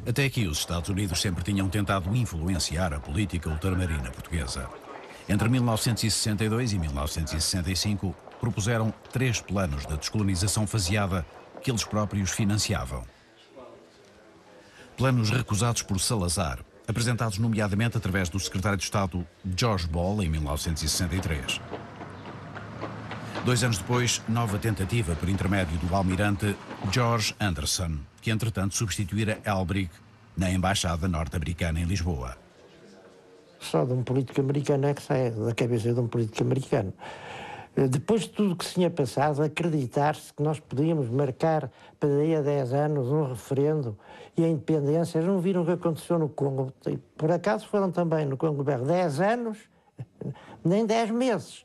Até aqui, os Estados Unidos sempre tinham tentado influenciar a política ultramarina portuguesa. Entre 1962 e 1965, propuseram 3 planos de descolonização faseada que eles próprios financiavam. Planos recusados por Salazar, apresentados nomeadamente através do secretário de Estado George Ball em 1963. 2 anos depois, nova tentativa por intermédio do almirante George Anderson, que entretanto substituíra Elbrick na Embaixada Norte-Americana em Lisboa. Só de um político americano é que sai da cabeça de um político americano. Depois de tudo o que se tinha passado, acreditar-se que nós podíamos marcar para daí a 10 anos um referendo e a independência. Eles não viram o que aconteceu no Congo. Por acaso foram também no Congo 10 anos, nem 10 meses.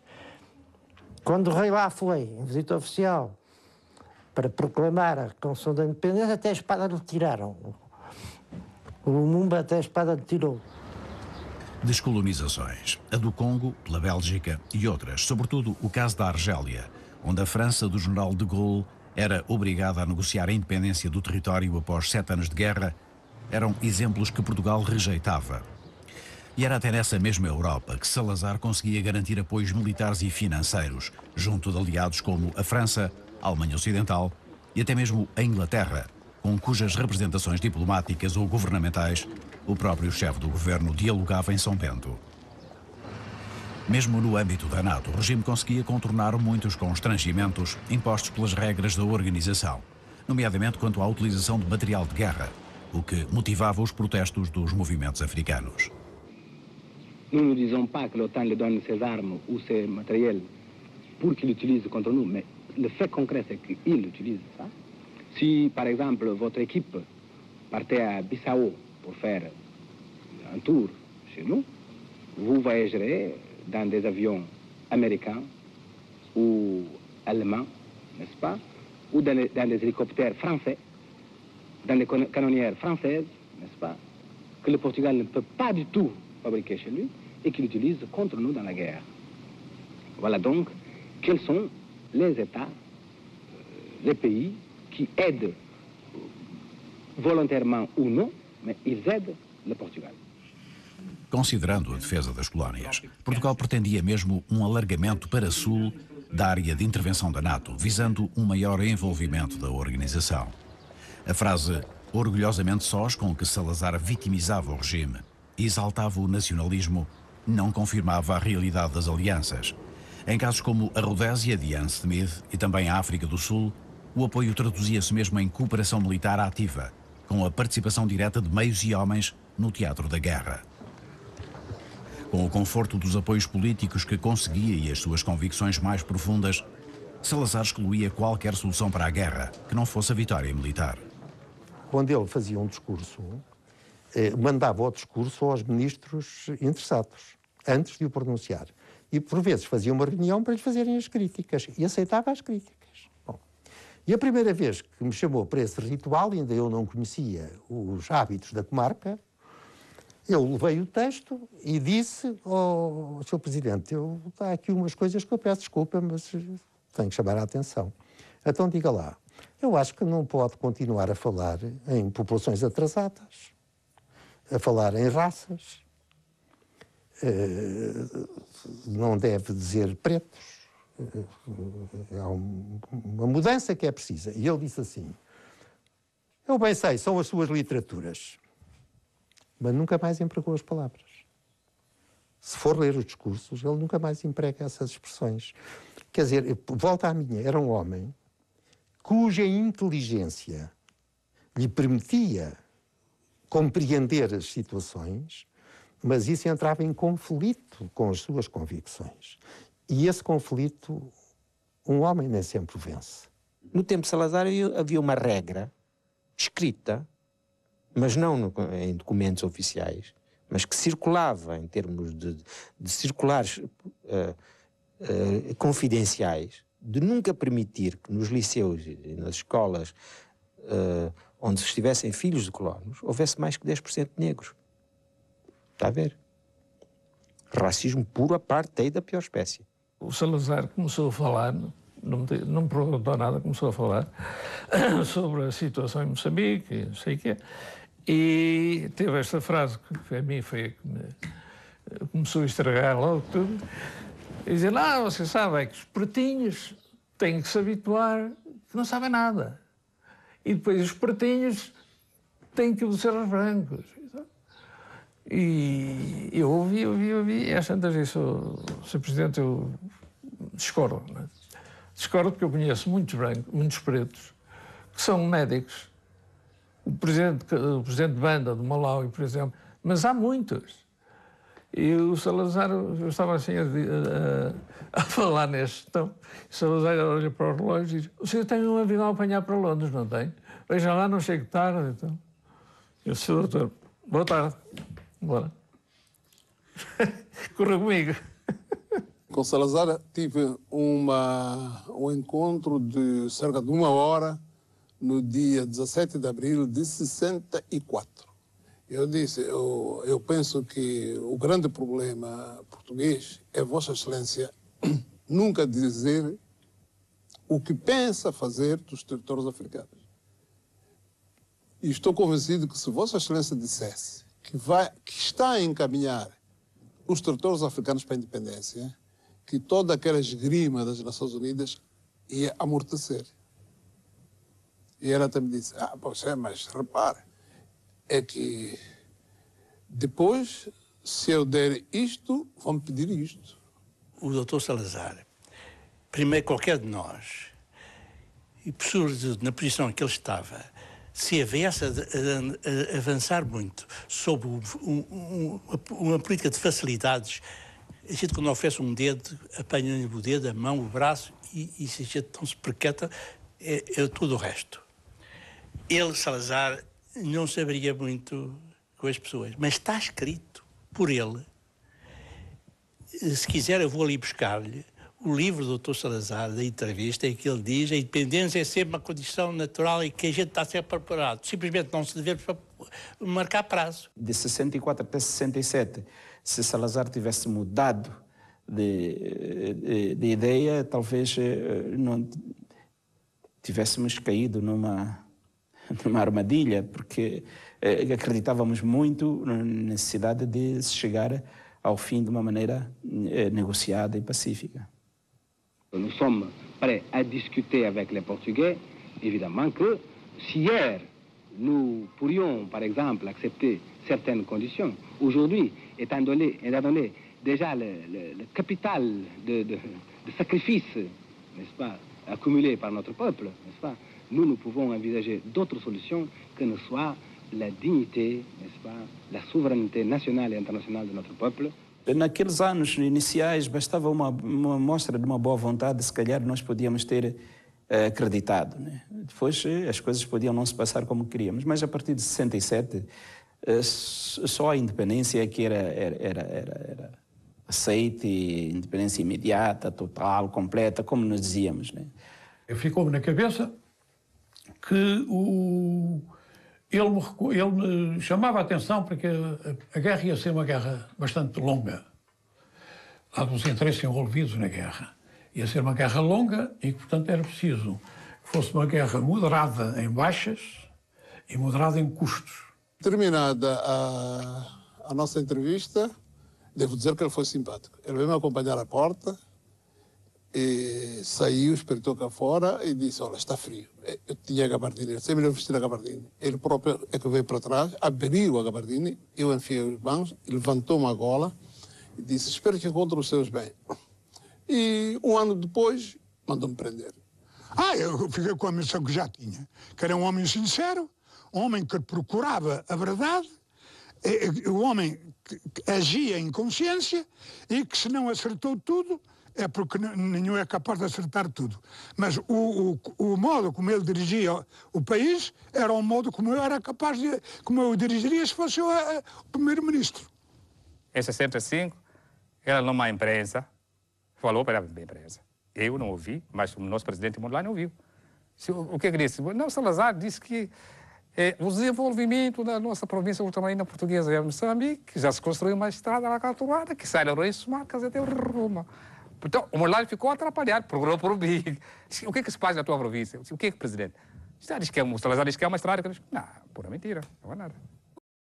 Quando o rei lá foi, em visita oficial, para proclamar a concessão da independência, até a espada lhe tiraram. O Lumumba até a espada lhe tirou. Descolonizações, a do Congo, pela Bélgica e outras, sobretudo o caso da Argélia, onde a França do general de Gaulle era obrigada a negociar a independência do território após 7 anos de guerra, eram exemplos que Portugal rejeitava. E era até nessa mesma Europa que Salazar conseguia garantir apoios militares e financeiros, junto de aliados como a França, a Alemanha Ocidental e até mesmo a Inglaterra, com cujas representações diplomáticas ou governamentais o próprio chefe do governo dialogava em São Bento. Mesmo no âmbito da NATO, o regime conseguia contornar muitos constrangimentos impostos pelas regras da organização, nomeadamente quanto à utilização de material de guerra, o que motivava os protestos dos movimentos africanos. Nous ne disons pas que l'OTAN lui donne ses armes ou ses matériels pour qu'il l'utilise contre nous, mais le fait concret, c'est qu'il utilise ça. Si, par exemple, votre équipe partait à Bissau pour faire un tour chez nous, vous voyagerez dans des avions américains ou allemands, n'est-ce pas, ou dans des hélicoptères français, dans des canonnières françaises, n'est-ce pas, que le Portugal ne peut pas du tout fabriquer chez lui et qu'il utilise contre nous dans la guerre. Voilà donc quels sont les États, les pays qui aident volontairement ou non, mas ils aident le Portugal. Considerando a defesa das colónias, Portugal pretendia mesmo um alargamento para sul da área de intervenção da NATO, visando um maior envolvimento da organização. A frase orgulhosamente sós com que Salazar vitimizava o regime e exaltava o nacionalismo não confirmava a realidade das alianças. Em casos como a Rodésia de Ian Smith e também a África do Sul, o apoio traduzia-se mesmo em cooperação militar ativa, com a participação direta de meios e homens no teatro da guerra. Com o conforto dos apoios políticos que conseguia e as suas convicções mais profundas, Salazar excluía qualquer solução para a guerra que não fosse a vitória militar. Quando ele fazia um discurso, mandava o discurso aos ministros interessados, antes de o pronunciar. E, por vezes, fazia uma reunião para lhes fazerem as críticas. E aceitava as críticas. Bom, e a primeira vez que me chamou para esse ritual, ainda eu não conhecia os hábitos da comarca, eu levei o texto e disse ao Sr. Presidente, há aqui umas coisas que eu peço desculpa, mas tenho que chamar a atenção. Então diga lá, eu acho que não pode continuar a falar em populações atrasadas, a falar em raças, não deve dizer pretos. Há uma mudança que é precisa. E ele disse assim, eu bem sei, são as suas literaturas, mas nunca mais empregou as palavras. Se for ler os discursos, ele nunca mais emprega essas expressões. Quer dizer, volta à minha, era um homem cuja inteligência lhe permitia compreender as situações, mas isso entrava em conflito com as suas convicções. E esse conflito, um homem nem sempre vence. No tempo de Salazar havia uma regra escrita, mas não em documentos oficiais, mas que circulava em termos de circulares confidenciais, de nunca permitir que nos liceus e nas escolas onde estivessem filhos de colonos, houvesse mais que 10% de negros. Está a ver? Racismo puro, apartheid da pior espécie. O Salazar começou a falar, não me perguntou nada, começou a falar sobre a situação em Moçambique, não sei o quê, E teve esta frase, que a mim foi a que me começou a estragar logo tudo, e dizer, você sabe, é que os pretinhos têm que se habituar que não sabem nada. E depois os pretinhos têm que obedecer aos brancos. E eu ouvi, e às tantas vezes, Sr. Presidente, eu discordo. Não é? Discordo porque eu conheço muitos brancos, muitos pretos, que são médicos. O presidente de banda do Malawi, por exemplo, mas há muitos. E o Salazar, eu estava assim a falar neste, então, o Salazar olha para o relógio e diz, o senhor tem um avião a apanhar para Londres, não tem? Veja lá, não chego tarde, então. Eu disse, doutor, boa tarde, bora. Corra comigo. Com Salazar tive um encontro de cerca de 1 hora no dia 17 de abril de 64. Eu disse, eu penso que o grande problema português é Vossa Excelência nunca dizer o que pensa fazer dos territórios africanos. E estou convencido que se Vossa Excelência dissesse que está a encaminhar os territórios africanos para a independência, que toda aquela esgrima das Nações Unidas ia amortecer. E ela também disse, mas repare, é que depois, se eu der isto, vão me pedir isto. O doutor Salazar, primeiro qualquer de nós, e por sobretudo na posição em que ele estava, se viesse a avançar muito sobre uma política de facilidades, a gente quando oferece um dedo, apanha o dedo, a mão, o braço, e se a gente não se percata, é tudo o resto. Ele, Salazar, não saberia muito com as pessoas, mas está escrito por ele. Se quiser, eu vou ali buscar-lhe o livro do Dr. Salazar, da entrevista, em que ele diz a independência é sempre uma condição natural e que a gente está sempre preparado. Simplesmente não se deve marcar prazo. De 64 até 67, se Salazar tivesse mudado de ideia, talvez não tivéssemos caído numa armadilha, porque acreditávamos muito na necessidade de se chegar ao fim de uma maneira negociada e pacífica. Nous sommes prêts à discuter avec les Portugais, évidemment que si hier nous pourrions, par exemple, accepter certaines conditions, aujourd'hui, étant donné déjà le capital de sacrifice, n'est-ce pas, accumulé par notre peuple, n'est-ce pas, nous pouvons envisager d'autres solutions que ne soit la dignité, n'est-ce pas, la souveraineté nationale et internationale de notre peuple. Naqueles anos iniciais, bastava uma mostra de uma boa vontade, se calhar nós podíamos ter acreditado. Né? Depois as coisas podiam não se passar como queríamos, mas a partir de 67, só a independência é que era aceite, independência imediata, total, completa, como nos dizíamos. Né? Ficou-me na cabeça que ele me chamava a atenção porque a guerra ia ser uma guerra bastante longa. Há dos interesses envolvidos na guerra. Ia ser uma guerra longa e que, portanto, era preciso que fosse uma guerra moderada em baixas e moderada em custos. Terminada a nossa entrevista, devo dizer que ele foi simpático. Ele veio me acompanhar à porta, e saiu, espreitou cá fora e disse, olha, está frio. Eu tinha a gabardina, eu sempre vesti a gabardina. Ele próprio é que veio para trás, abriu a gabardina, eu enfiei os mãos, levantou-me a gola e disse, espero que encontre os seus bens. E 1 ano depois, mandou-me prender. Eu fiquei com a missão que já tinha, que era um homem sincero, um homem que procurava a verdade, um homem que agia em consciência e que se não acertou tudo, é porque nenhum é capaz de acertar tudo. Mas o modo como ele dirigia o país era um modo como eu era capaz de... como eu dirigiria se fosse o primeiro-ministro. Em 65, ela numa empresa, falou para a empresa. Eu não ouvi, mas o nosso presidente Mondlane ouviu. O que ele disse? Não, Salazar disse que o desenvolvimento da nossa província ultramarina portuguesa, Moçambique, já se construiu uma estrada lá calculada, que sai da Reis Marcas até Roma. Então, o Mondlane ficou atrapalhado, procurou por mim. O que se faz na tua província? O que presidente? O Salazar diz que é uma estrada. Não, pura mentira, não é nada.